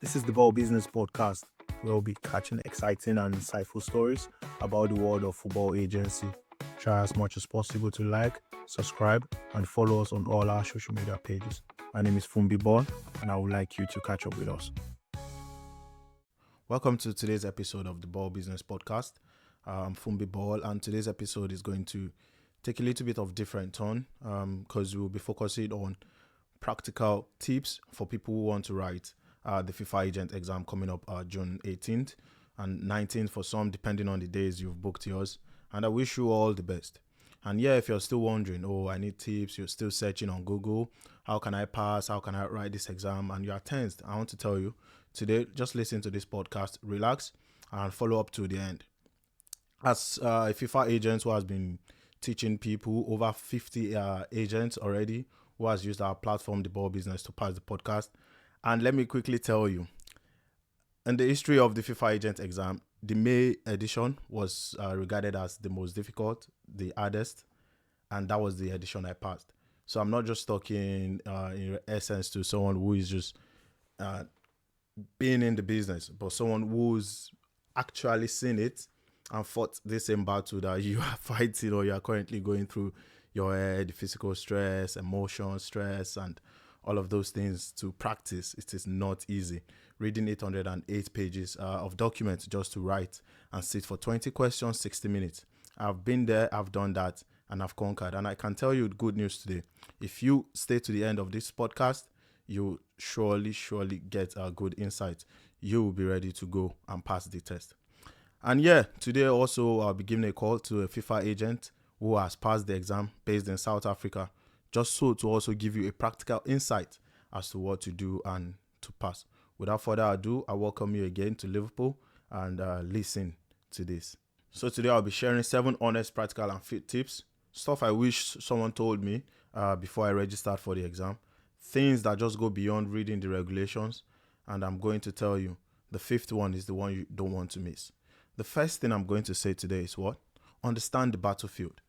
This is the Ball Business Podcast, where we'll be catching exciting and insightful stories about the world of football agency. Try as much as possible to like, subscribe, and follow us on all our social media pages. My name is Fumbi Ball, and I would like you to catch up with us. Welcome to today's episode of the Ball Business Podcast. I'm Fumbi Ball, and today's episode is going to take a little bit of different tone because we'll be focusing on practical tips for people who want to write the FIFA agent exam coming up June 18th and 19th for some, depending on the days you've booked yours. And I wish you all the best. And yeah, if you're still wondering, I need tips, you're still searching on Google, how can I pass, how can I write this exam, and you're tensed, I want to tell you, today, just listen to this podcast, relax, and follow up to the end. As a FIFA agent who has been teaching people, over 50 agents already, who has used our platform, The Ball Business, to pass the podcast. And let me quickly tell you, in the history of the FIFA agent exam, the May edition was regarded as the most difficult, the hardest, and that was the edition I passed. So I'm not just talking in essence to someone who is just being in the business, but someone who's actually seen it and fought the same battle that you are fighting or you are currently going through your head, physical stress, emotion, stress, and all of those things to practice. It is not easy. Reading 808 pages of documents just to write and sit for 20 questions, 60 minutes. I've been there, I've done that, and I've conquered. And I can tell you good news today. If you stay to the end of this podcast, you surely get a good insight. You will be ready to go and pass the test. And yeah, today also I'll be giving a call to a FIFA agent who has passed the exam based in South Africa, just so to also give you a practical insight as to what to do and to pass. Without further ado, I welcome you again to Liverpool and listen to this. So today I'll be sharing 7 honest, practical and fit tips, stuff I wish someone told me before I registered for the exam, things that just go beyond reading the regulations, and I'm going to tell you the 5th one is the one you don't want to miss. The first thing I'm going to say today is what? Understand the battlefield.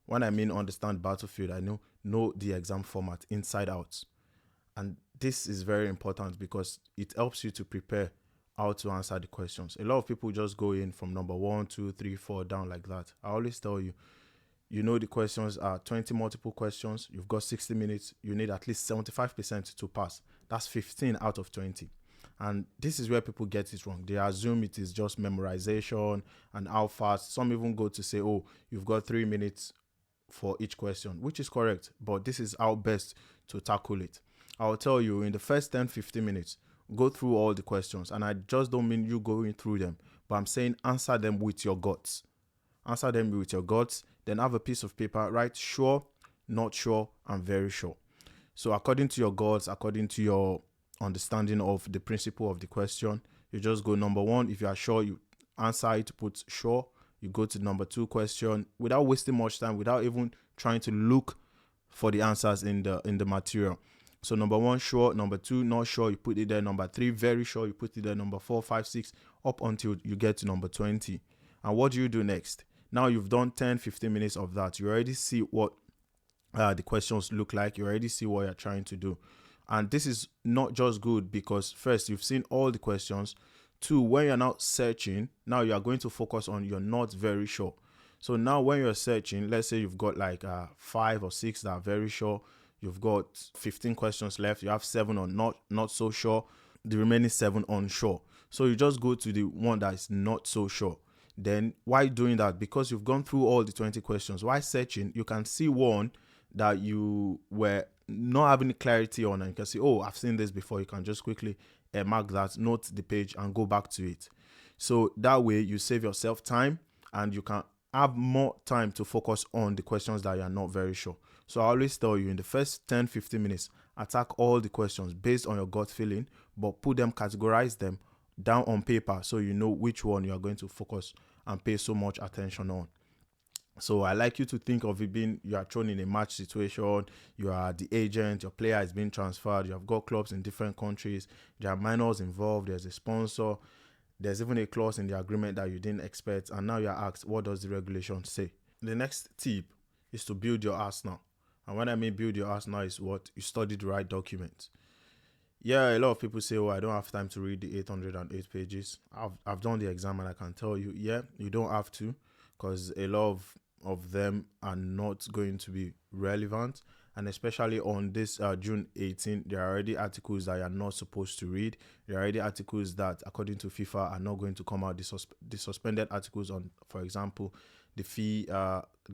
When I mean understand battlefield, I know the exam format inside out. And this is very important because it helps you to prepare how to answer the questions. A lot of people just go in from number 1, 2, 3, 4 down like that. I always tell you, the questions are 20 multiple questions. You've got 60 minutes. You need at least 75% to pass. That's 15 out of 20. And this is where people get it wrong. They assume it is just memorization and how fast. Some even go to say, you've got 3 minutes for each question, which is correct, but this is how best to tackle it. I'll tell you, in the first 10-15 minutes, go through all the questions, and I just don't mean you going through them, but I'm saying answer them with your guts. Answer them with your guts, then have a piece of paper, write sure, not sure, and very sure. So according to your guts, according to your understanding of the principle of the question, you just go number 1. If you are sure, you answer it, put sure. You go to number 2 question without wasting much time, without even trying to look for the answers in the material. So number 1, sure. Number 2, not sure, you put it there. Number 3, very sure, you put it there. Number 4, 5, 6, up until you get to number 20. And what do you do next? Now you've done 10-15 minutes of that. You already see what the questions look like. You already see what you're trying to do. And this is not just good because first, you've seen all the questions. 2, when you're now searching, now you are going to focus on you're not very sure. So now when you're searching, let's say you've got like 5 or 6 that are very sure. You've got 15 questions left. You have 7 on not so sure. The remaining 7 unsure. So you just go to the one that is not so sure. Then why doing that? Because you've gone through all the 20 questions. While searching, you can see one that you were not having clarity on, and you can see, I've seen this before. You can just quickly mark that, note the page, and go back to it. So that way you save yourself time and you can have more time to focus on the questions that you're not very sure. So I always tell you, in the first 10-15 minutes, attack all the questions based on your gut feeling, but categorize them down on paper so you know which one you are going to focus and pay so much attention on. So I like you to think of it being you are thrown in a match situation, you are the agent, your player is being transferred, you have got clubs in different countries, there are minors involved, there's a sponsor, there's even a clause in the agreement that you didn't expect, and now you're asked, what does the regulation say? The next tip is to build your arsenal. And when I mean build your arsenal is what? You study the right documents. Yeah, a lot of people say, "Oh, I don't have time to read the 808 pages." I've done the exam, and I can tell you, yeah, you don't have to, because a lot of them are not going to be relevant, and especially on this June 18th, there are already articles that you are not supposed to read. There are already articles that, according to FIFA, are not going to come out. The suspended articles on, for example, the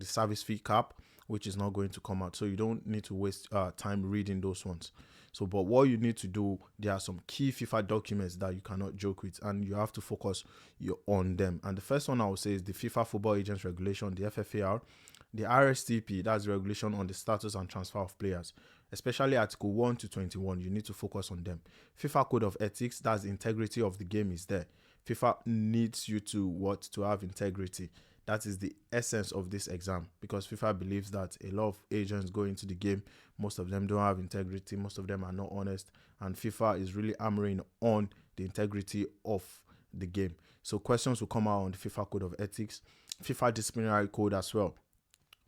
service fee cap, which is not going to come out. So you don't need to waste time reading those ones. So, but what you need to do, there are some key FIFA documents that you cannot joke with, and you have to focus on them. And the first one I would say is the FIFA Football Agents Regulation, the FFAR, the RSTP, that's the regulation on the status and transfer of players, especially Article 1 to 21. You need to focus on them. FIFA Code of Ethics, that's the integrity of the game, is there. FIFA needs you to have integrity. That is the essence of this exam, because FIFA believes that a lot of agents go into the game, most of them don't have integrity, most of them are not honest, and FIFA is really hammering on the integrity of the game. So questions will come out on the FIFA Code of Ethics, FIFA Disciplinary Code as well.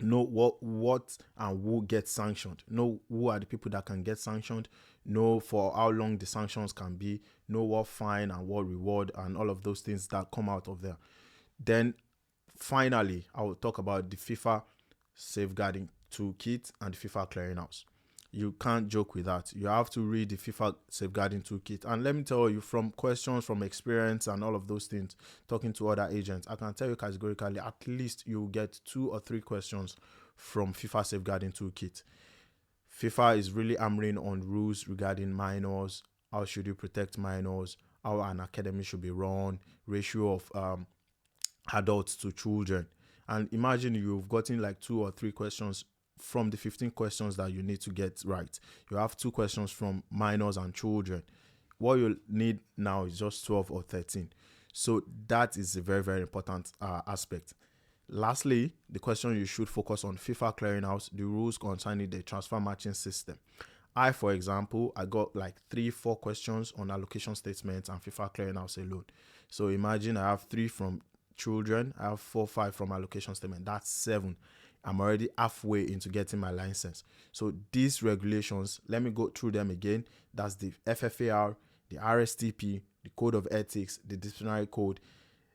Know what and who gets sanctioned. Know who are the people that can get sanctioned. Know for how long the sanctions can be. Know what fine and what reward and all of those things that come out of there. Then finally, I will talk about the FIFA safeguarding toolkit and the FIFA clearinghouse. You can't joke with that. You have to read the FIFA safeguarding toolkit. And let me tell you, from questions, from experience, and all of those things, talking to other agents, I can tell you categorically, at least you get 2 or 3 questions from FIFA safeguarding toolkit. FIFA is really hammering on rules regarding minors. How should you protect minors? How an academy should be run? Ratio of adults to children. And imagine you've gotten like 2 or 3 questions from the 15 questions that you need to get right. You have 2 questions from minors and children. What you need now is just 12 or 13. So that is a very, very important aspect. Lastly, the question you should focus on: FIFA clearinghouse, the rules concerning the transfer matching system. For example, I got like 3-4 questions on allocation statements and FIFA clearinghouse alone. So imagine I have 3 from children, I have 4-5 from allocation statement. That's 7. I'm already halfway into getting my license. So these regulations, let me go through them again. That's the FFAR, the RSTP, the Code of Ethics, the Disciplinary Code,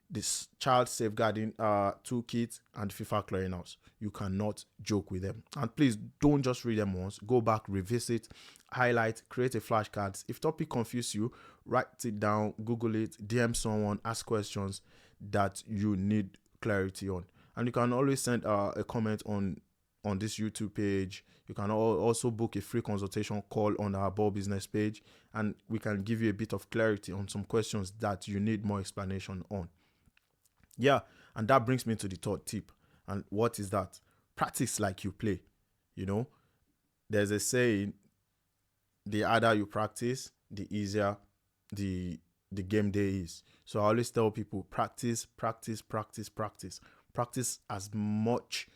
this child safeguarding toolkit, and FIFA clearinghouse. You cannot joke with them. And please don't just read them once. Go back, revisit, highlight, create a flashcards. If topic confuse you, write it down, Google it, DM someone, ask questions that you need clarity on. And you can always send a comment on this YouTube page. You can also book a free consultation call on our Ball Business page, and we can give you a bit of clarity on some questions that you need more explanation on. Yeah, and that brings me to the third tip. And what is that? Practice like you play. You know, there's a saying: the harder you practice, the easier the game day is. So I always tell people, practice, practice, practice, practice. Practice as much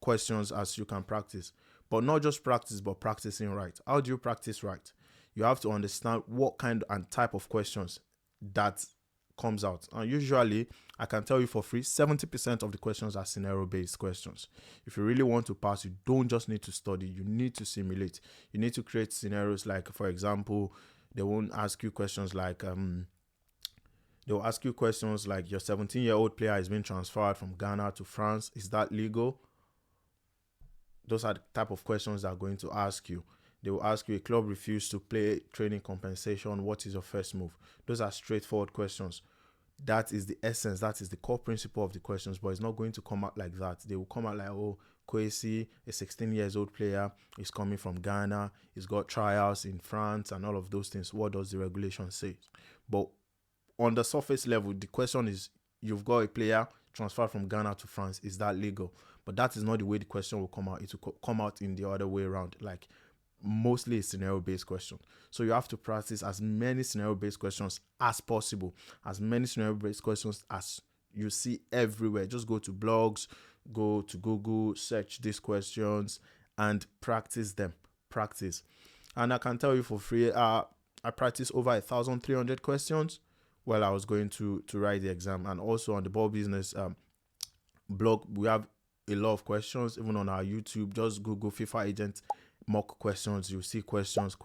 questions as you can practice. But not just practice, but practicing right. How do you practice right? You have to understand what kind and type of questions that comes out. And usually, I can tell you for free, 70% of the questions are scenario-based questions. If you really want to pass, you don't just need to study, you need to simulate. You need to create scenarios like, for example, they won't ask you questions like, they'll ask you questions like, your 17-year-old player is being transferred from Ghana to France. Is that legal? Those are the type of questions they're going to ask you. They will ask you, a club refused to pay training compensation. What is your first move? Those are straightforward questions. That is the essence. That is the core principle of the questions, but it's not going to come out like that. They will come out like, oh, Kwesi, a 16-year-old player, is coming from Ghana. He's got trials in France and all of those things. What does the regulation say? But on the surface level, the question is, you've got a player transferred from Ghana to France. Is that legal? But that is not the way the question will come out. It will come out in the other way around, like mostly a scenario-based question. So you have to practice as many scenario-based questions as possible, as many scenario-based questions as you see everywhere. Just go to blogs, go to Google, search these questions, and practice them. Practice. And I can tell you for free, I practiced over 1,300 questions while I was going to write the exam. And also on the Ball Business blog, we have a lot of questions. Even on our YouTube, just Google FIFA agent mock questions. You see questions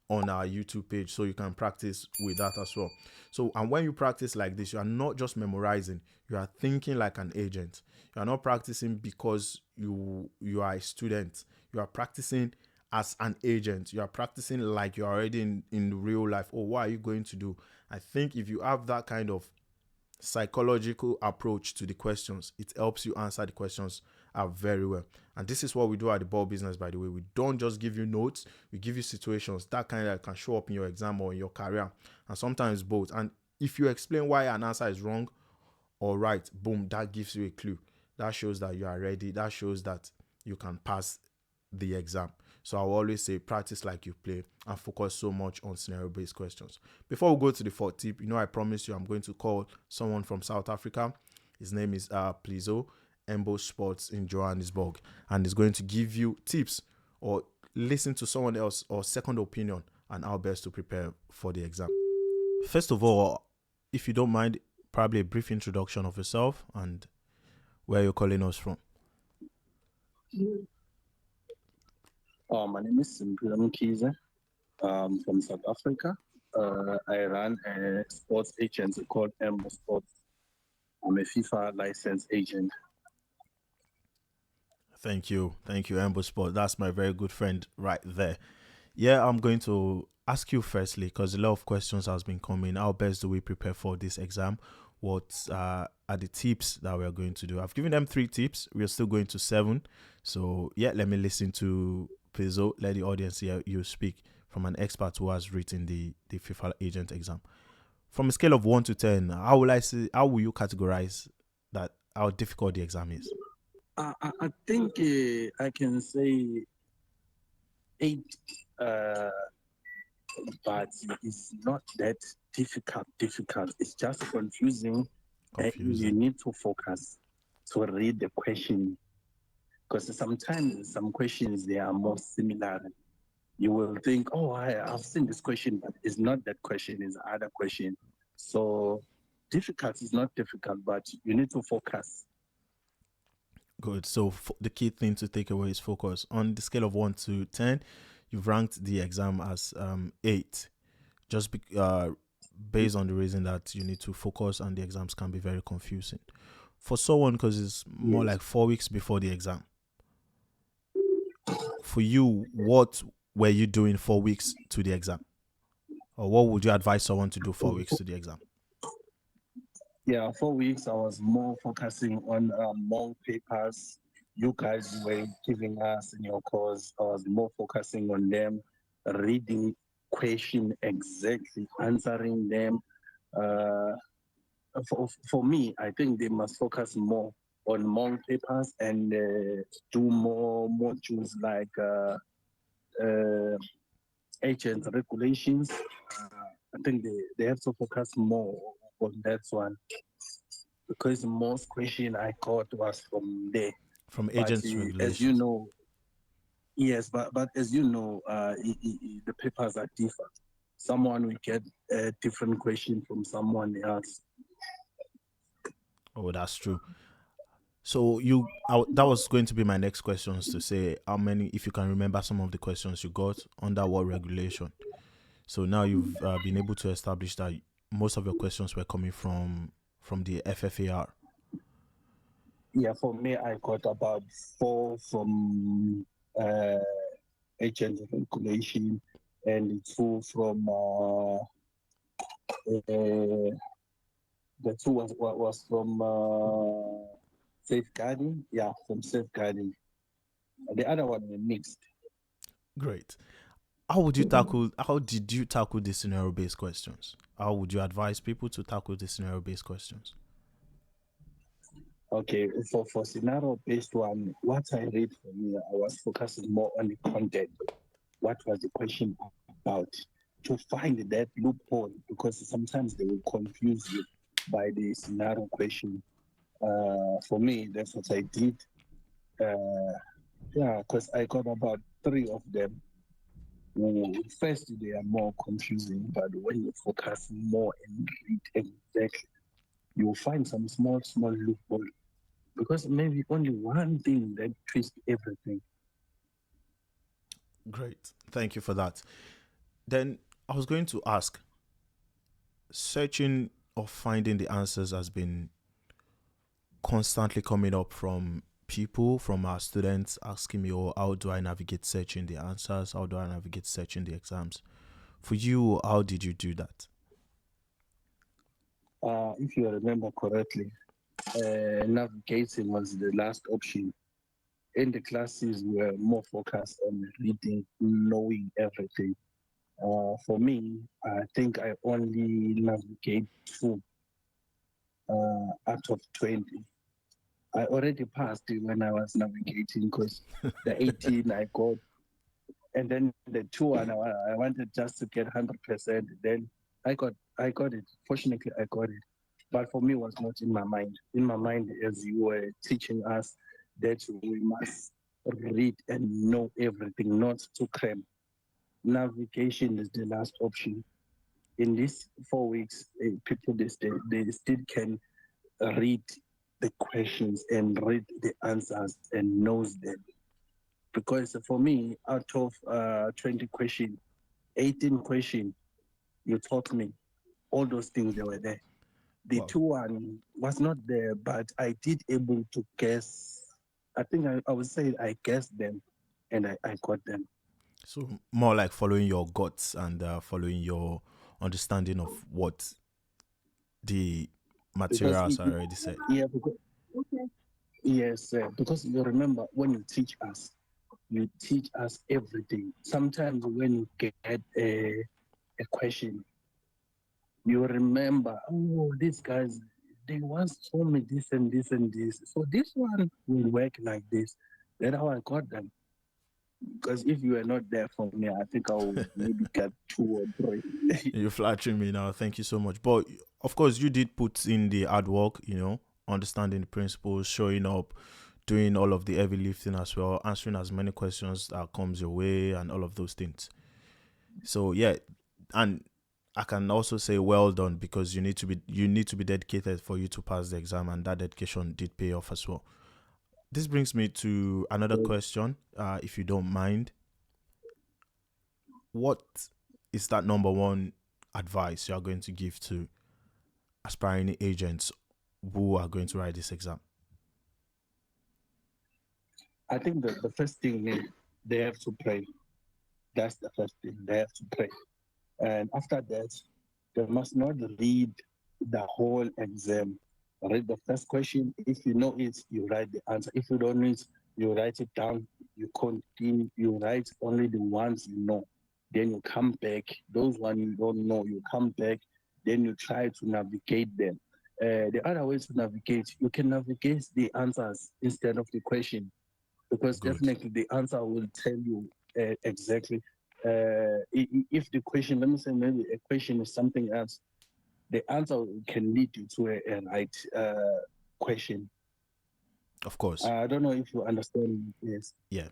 on our YouTube page, so you can practice with that as well. So, and when you practice like this, you are not just memorizing; you are thinking like an agent. You are not practicing because you are a student. You are practicing as an agent. You are practicing like you're already in real life. Oh, what are you going to do? I think if you have that kind of psychological approach to the questions, it helps you answer the questions very well. And this is what we do at the ball business, by the way. We don't just give you notes, we give you situations that kind of can show up in your exam or in your career, and sometimes both. And if you explain why an answer is wrong or right, boom, that gives you a clue. That shows that you are ready. That shows that you can pass the exam. So I'll always say practice like you play and focus so much on scenario based questions. Before we go to the fourth tip, I promised you I'm going to call someone from South Africa. His name is Plizo Embo Sports in Johannesburg, and he's going to give you tips or listen to someone else or second opinion on how best to prepare for the exam. First of all, if you don't mind, probably a brief introduction of yourself and where you're calling us from. My name is Simpion Kiza. From South Africa. I run a sports agency called Embo Sports. I'm a FIFA licensed agent. Thank you, Embo Sport. That's my very good friend right there. Yeah, I'm going to ask you firstly because a lot of questions has been coming. How best do we prepare for this exam? What are the tips that we are going to do? I've given them 3 tips. We are still going to 7. So yeah, let me listen to Pizzo. Let the audience hear you speak from an expert who has written the FIFA agent exam. From a scale of 1 to 10, how will you categorize that how difficult the exam is? I think I can say 8, uh, but it's not that difficult. Difficult. It's just confusing. You Confusing. need to focus to read the question because sometimes some questions they are more similar. You will think, oh, I've seen this question, but it's not that question, it's other question. So difficult is not difficult, but you need to focus. Good. So the key thing to take away is focus. On the scale of 1 to 10, you've ranked the exam as 8, just based on the reason that you need to focus and the exams can be very confusing. For someone, because it's more Yes. like 4 weeks before the exam, for you, what were you doing 4 weeks to the exam? Or what would you advise someone to do 4 weeks to the exam? Yeah, 4 weeks I was more focusing on more papers you guys were giving us in your course. I was more focusing on them, reading question exactly, answering them. Uh, for me, I think they must focus more on more papers and do more modules like uh, agent regulations. I think they have to focus more on that one because most question I got was from there. From But agents as you regulations. know, yes, but as you know, the papers are different. Someone will get a different question from someone else. Oh, that's true. So that was going to be my next questions to say how many, if you can remember some of the questions you got under what regulation. So now you've been able to establish that most of your questions were coming from the FFAR. Yeah, for me, I got about 4 from uh, agent regulation and 2 from the 2 was from safeguarding. Yeah, from safeguarding. The other one were mixed. Great. How did you tackle the scenario based questions? How would you advise people to tackle the scenario based questions? Okay, for scenario based one, what I read for me, I was focusing more on the content. What was the question about? To find that loophole, because sometimes they will confuse you by the scenario question. For me, that's what I did. Uh, yeah, because I got about 3 of them. First, they are more confusing, but when you focus more and read exactly, you'll find some small loophole because maybe only one thing that twists everything. Great. Thank you for that. Then I was going to ask, searching or finding the answers has been constantly coming up from people, from our students asking me, oh, how do I navigate searching the answers? How do I navigate searching the exams? For you, how did you do that? If you remember correctly, navigating was the last option. In the classes, we were more focused on reading, knowing everything. For me, I think I only navigate two out of 20. I already passed it when I was navigating because the 18 I got, and then the two one I wanted just to get 100%. Then I got it. Fortunately, I got it. But for me, it was not in my mind. In my mind, as you were teaching us that we must read and know everything, not to cram. Navigation is the last option. In these 4 weeks, people they still can read the questions and read the answers and knows them. Because for me, out of 20 questions, 18 questions, you taught me all those things they were there. The Wow. two one was not there, but I did able to guess. I think I would say I guessed them and I got them. So more like following your guts and following your understanding of what the Because materials are already said. yeah, because, yes, because you remember when you teach us everything. Sometimes when you get a question, you remember, oh, these guys, they once told me this and this and this. So this one will work like this. That's how I got them. Because if you were not there for me, I think I would maybe get two or three. You're flattering me now. Thank you so much. But of course, you did put in the hard work, understanding the principles, showing up, doing all of the heavy lifting as well, answering as many questions that comes your way, and all of those things. So yeah, and I can also say well done because you need to be dedicated for you to pass the exam, and that dedication did pay off as well. This brings me to another question, if you don't mind. What is that number one advice you are going to give to aspiring agents who are going to write this exam? I think the first thing is they have to pray. That's the first thing. They have to pray. And after that, they must not read the whole exam. Read the first question. If you know it, you write the answer. If you don't know it, you write it down. You continue. You write only the ones you know. Then you come back. Those ones you don't know, you come back. Then you try to navigate them. The other way to navigate, you can navigate the answers instead of the question because Good. definitely the answer will tell you exactly. If the question, let me say, maybe a question is something else, the answer can lead you to a right question. Of course. I don't know if you understand this. Yeah.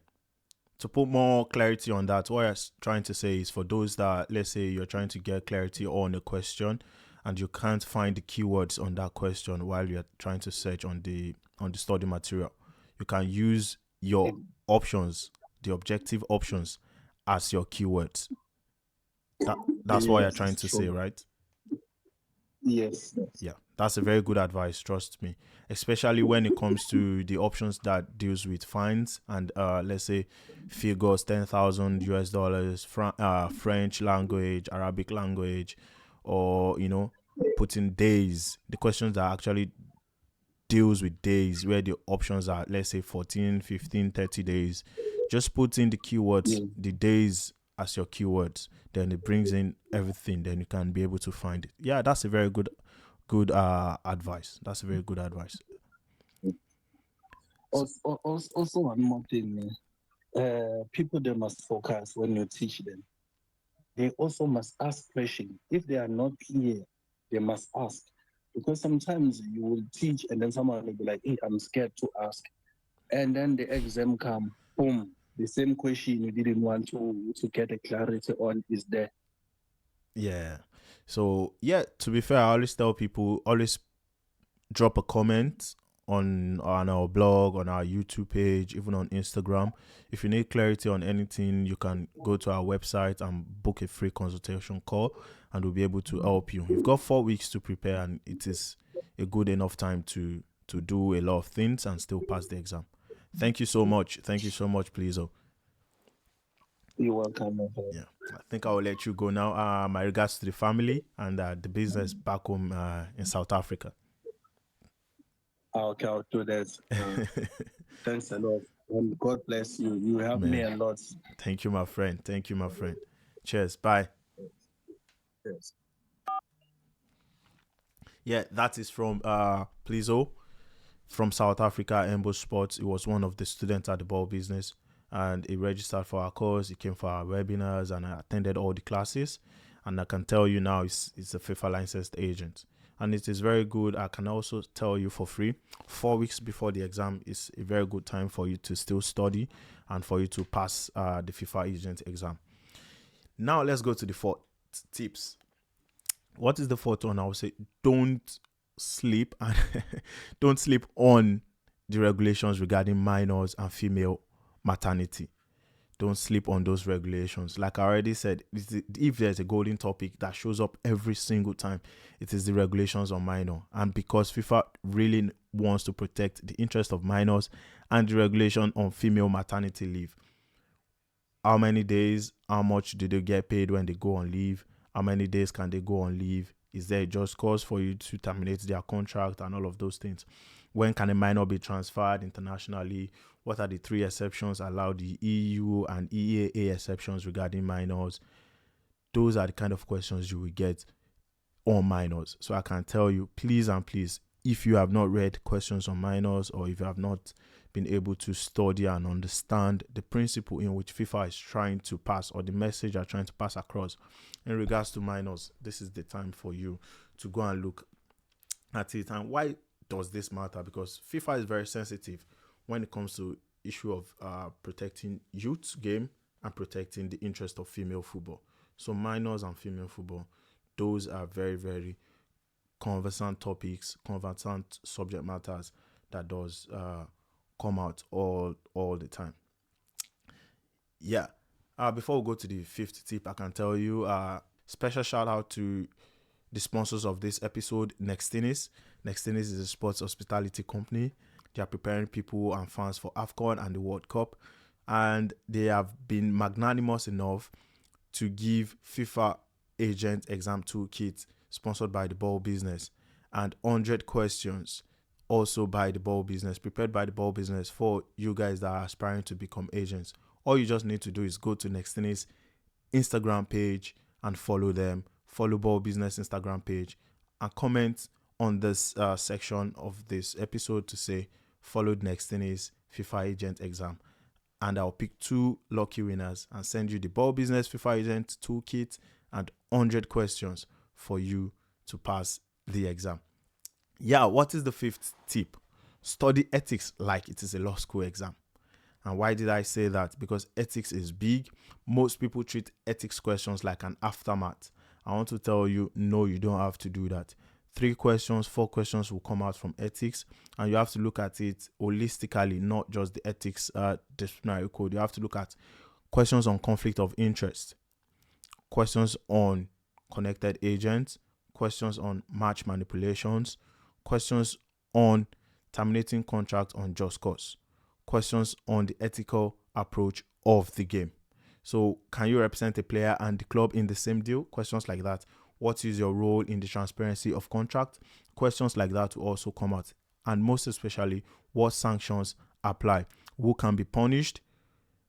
To put more clarity on that, what I'm trying to say is for those that, let's say, you're trying to get clarity on a question and you can't find the keywords on that question while you're trying to search on the study material, you can use your options, the objective options, as your keywords. That's what you're Yes, trying it's to say, true. right? Yes, yes. Yeah, that's a very good advice, trust me. Especially when it comes to the options that deals with fines and let's say figures 10,000 US dollars, French language, Arabic language, or putting days, the questions that actually deals with days where the options are, let's say 14, 15, 30 days. Just put in the keywords, Yeah. the days as your keywords, then it brings in everything, then you can be able to find it. Yeah, that's a very good advice. That's a very good advice. So, Also, one more thing, people they must focus when you teach them. They also must ask questions. If they are not clear, they must ask. Because sometimes you will teach and then someone will be like, hey, I'm scared to ask. And then the exam come, boom, the same question you didn't want to get a clarity on is there. yeah. So, yeah, to be fair, I always tell people always drop a comment on our blog, on our YouTube page, even on Instagram. If you need clarity on anything, you can go to our website and book a free consultation call, and we'll be able to help you. You've got 4 weeks to prepare, and it is a good enough time to do a lot of things and still pass the exam. Thank you so much. Thank you so much, please. You're welcome, my friend. Yeah, I think I will let you go now. My regards to the family and the business back home in South Africa. Okay, I'll do that. Thanks a lot. And God bless you. You helped me a lot. Thank you, my friend. Thank you, my friend. Cheers. Bye. Yes. Yeah, that is from Plizo from South Africa, Embo Sports. He was one of the students at the ball business, and he registered for our course. He came for our webinars, and I attended all the classes. And I can tell you now, he's a FIFA licensed agent, and it is very good. I can also tell you for free, 4 weeks before the exam is a very good time for you to still study and for you to pass the FIFA agent exam. Now let's go to the 4 tips. What is the 4th one? I would say don't sleep and don't sleep on the regulations regarding minors and female maternity. Don't sleep on those regulations. Like I already said, if there's a golden topic that shows up every single time, it is the regulations on minor. And because FIFA really wants to protect the interest of minors and the regulation on female maternity leave. How many days, how much do they get paid when they go on leave? How many days can they go on leave? Is there a just cause for you to terminate their contract and all of those things? When can a minor be transferred internationally? What are the 3 exceptions allowed, the EU and EAA exceptions regarding minors? Those are the kind of questions you will get on minors. So I can tell you, please and please, if you have not read questions on minors, or if you have not been able to study and understand the principle in which FIFA is trying to pass, or the message they're trying to pass across in regards to minors, this is the time for you to go and look at it. And why does this matter? Because FIFA is very sensitive when it comes to issue of protecting youth game and protecting the interest of female football. So minors and female football, those are very, very conversant topics, conversant subject matters that does come out all the time. Yeah. Before we go to the 5th tip, I can tell you special shout out to the sponsors of this episode, Nextinis. Nextinis is a sports hospitality company. They are preparing people and fans for AFCON and the World Cup, and they have been magnanimous enough to give FIFA agent exam toolkit sponsored by the ball business, and 100 questions also by the ball business, prepared by the ball business for you guys that are aspiring to become agents. All you just need to do is go to Nextinis Instagram page and follow them. Follow ball business Instagram page and comment on this section of this episode to say followed Nextinis FIFA agent exam, and I'll pick 2 lucky winners and send you the ball business FIFA agent toolkit and 100 questions for you to pass the exam. Yeah, what is the 5th tip? Study ethics like it is a law school exam. And why did I say that? Because ethics is big. Most people treat ethics questions like an aftermath. I want to tell you, no, you don't have to do that. 3 questions, 4 questions will come out from ethics, and you have to look at it holistically, not just the ethics disciplinary code. You have to look at questions on conflict of interest, questions on connected agents, questions on match manipulations, questions on terminating contract on just cause, questions on the ethical approach of the game. So can you represent a player and the club in the same deal? Questions like that. What is your role in the transparency of contract? Questions like that will also come out. And most especially, what sanctions apply? Who can be punished?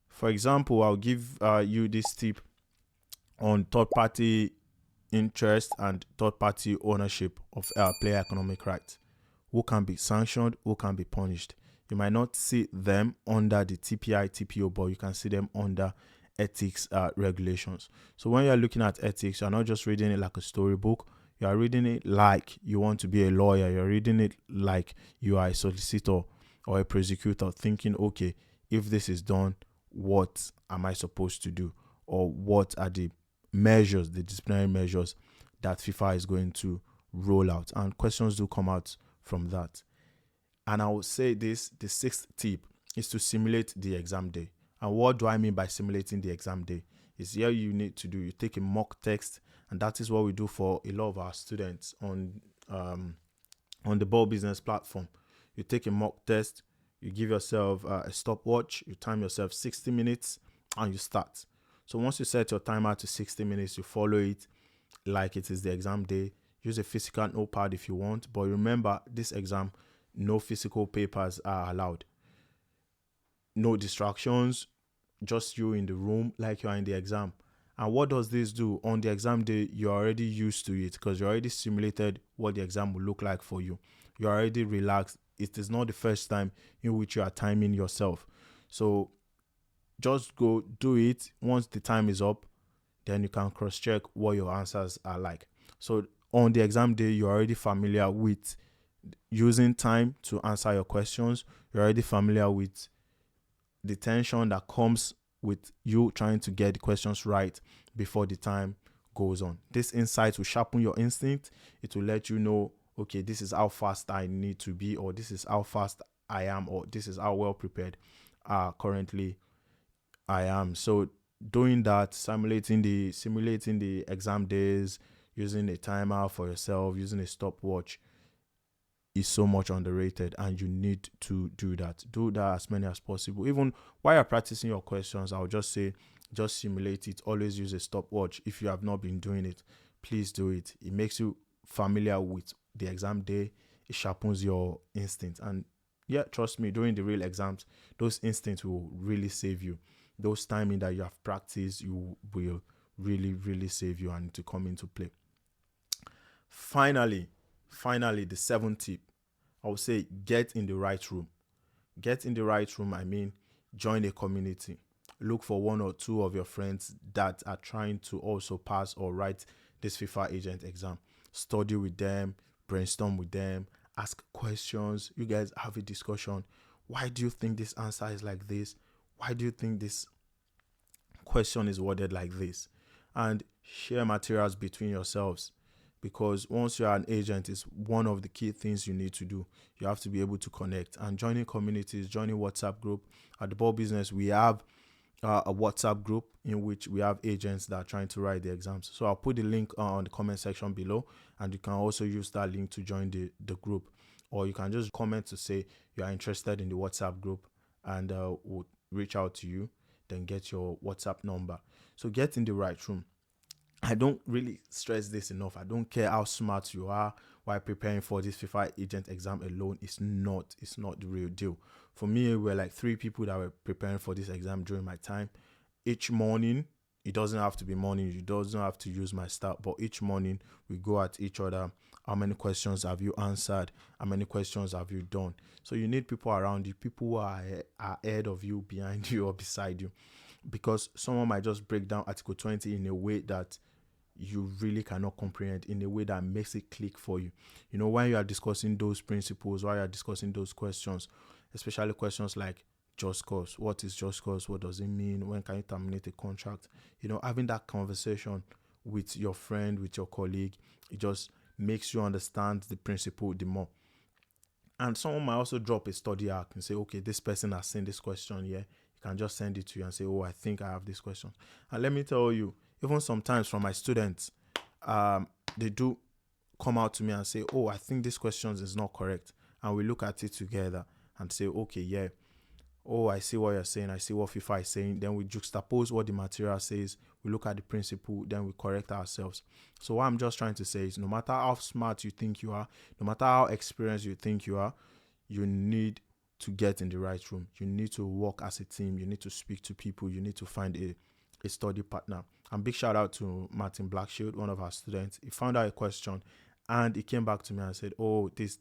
For example, I'll give you this tip on third-party interest and third-party ownership of player economic rights. Who can be sanctioned? Who can be punished? You might not see them under the TPI, TPO, but you can see them under ethics regulations. So when you're looking at ethics, you're not just reading it like a storybook. You are reading it like you want to be a lawyer. You're reading it like you are a solicitor or a prosecutor, thinking, okay, if this is done, what am I supposed to do? Or what are the measures, the disciplinary measures that FIFA is going to roll out? And questions do come out from that. And I would say this, the sixth tip is to simulate the exam day. And what do I mean by simulating the exam day? Is here you need to do, you take a mock text, and that is what we do for a lot of our students um, on the Ball Business platform. You take a mock test, you give yourself a stopwatch, you time yourself 60 minutes, and you start. So once you set your timer to 60 minutes, you follow it like it is the exam day. Use a physical notepad if you want, but remember this exam, no physical papers are allowed. No distractions, just you in the room like you are in the exam. And what does this do? On the exam day, you're already used to it because you already simulated what the exam will look like for you. You're already relaxed. It is not the first time in which you are timing yourself. So just go do it. Once the time is up, then you can cross check what your answers are like. So on the exam day, you're already familiar with using time to answer your questions. You're already familiar with the tension that comes with you trying to get the questions right before the time goes on. This insight will sharpen your instinct. It will let you know, okay, this is how fast I need to be, or this is how fast I am, or this is how well prepared currently I am. So doing that, simulating the exam days, using a timer for yourself, using a stopwatch is so much underrated, and you need to do that. Do that as many as possible. Even while you're practicing your questions, I'll just say just simulate it. Always use a stopwatch. If you have not been doing it, please do it. It makes you familiar with the exam day. It sharpens your instinct. And yeah, trust me, during the real exams, those instincts will really save you. Those timing that you have practiced, you will really, really save you and to come into play. Finally, finally, the seventh tip, I would say get in the right room. Get in the right room, I mean, join a community. Look for one or two of your friends that are trying to also pass or write this FIFA agent exam. Study with them, brainstorm with them, ask questions. You guys have a discussion. Why do you think this answer is like this? Why do you think this question is worded like this? And share materials between yourselves, because once you're an agent, it's one of the key things you need to do. You have to be able to connect and joining communities, joining WhatsApp group. At the Ball Business, we have a WhatsApp group in which we have agents that are trying to write the exams. So I'll put the link on the comment section below, and you can also use that link to join the group, or you can just comment to say you are interested in the WhatsApp group, and we'll reach out to you, then get your WhatsApp number. So get in the right room. I don't really stress this enough. I don't care how smart you are while preparing for this FIFA agent exam alone. It's not the real deal. For me, we're like three people that were preparing for this exam during my time. Each morning, it doesn't have to be morning, you doesn't have to use my start, but each morning we go at each other. How many questions have you answered? How many questions have you done? So you need people around you, people who are ahead of you, behind you, or beside you, because someone might just break down Article 20 in a way that you really cannot comprehend, in a way that makes it click for you. You know, when you are discussing those principles, while you are discussing those questions, especially questions like just cause. What is just cause? What does it mean? When can you terminate a contract? You know, having that conversation with your friend, with your colleague, it just makes you understand the principle the more. And someone might also drop a study arc and say, okay, this person has seen this question here. You can just send it to you and say, oh, I think I have this question. And let me tell you, even sometimes from my students, they do come out to me and say, oh, I think this question is not correct. And we look at it together and say, okay, yeah, oh, I see what you're saying. I see what FIFA is saying. Then we juxtapose what the material says. We look at the principle. Then we correct ourselves. So what I'm just trying to say is, no matter how smart you think you are, no matter how experienced you think you are, you need to get in the right room. You need to work as a team. You need to speak to people. You need to find a study partner. And big shout out to Martin Blackshield, one of our students. He found out a question and he came back to me and said, oh, this.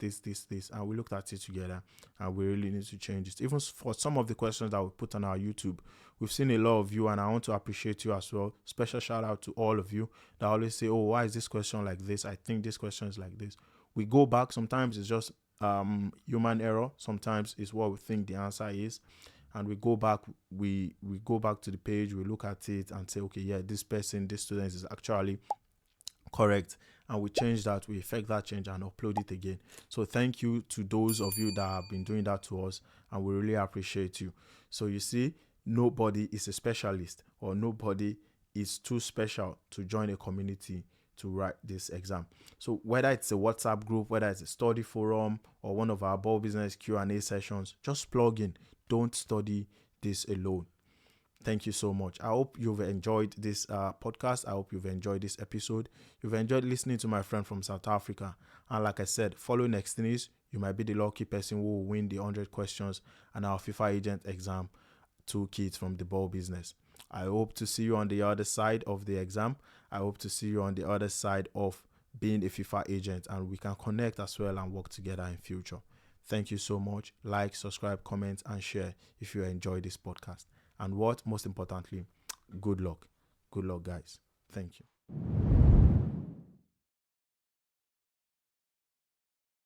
And we looked at it together and we really need to change it. Even for some of the questions that we put on our YouTube, we've seen a lot of you, and I want to appreciate you as well. Special shout out to all of you that always say, oh, why is this question like this? I think this question is like this. We go back. Sometimes it's just human error. Sometimes it's what we think the answer is. And we go back, we go back to the page, we look at it and say, okay, yeah, this person, this student is actually correct, and we change that, we effect that change and upload it again. So thank you to those of you that have been doing that to us, and we really appreciate you. So you see, nobody is a specialist, or nobody is too special to join a community to write this exam. So whether it's a WhatsApp group, whether it's a study forum, or one of our ball business Q&A sessions, just plug in. Don't study this alone. Thank you so much. I hope you've enjoyed this podcast. I hope you've enjoyed this episode. You've enjoyed listening to my friend from South Africa. And like I said, follow Nextinis. You might be the lucky person who will win the 100 questions and our FIFA agent exam toolkit from the ball business. I hope to see you on the other side of the exam. I hope to see you on the other side of being a FIFA agent, and we can connect as well and work together in future. Thank you so much. Like, subscribe, comment, and share if you enjoy this podcast. And what most importantly, good luck. Good luck, guys. Thank you.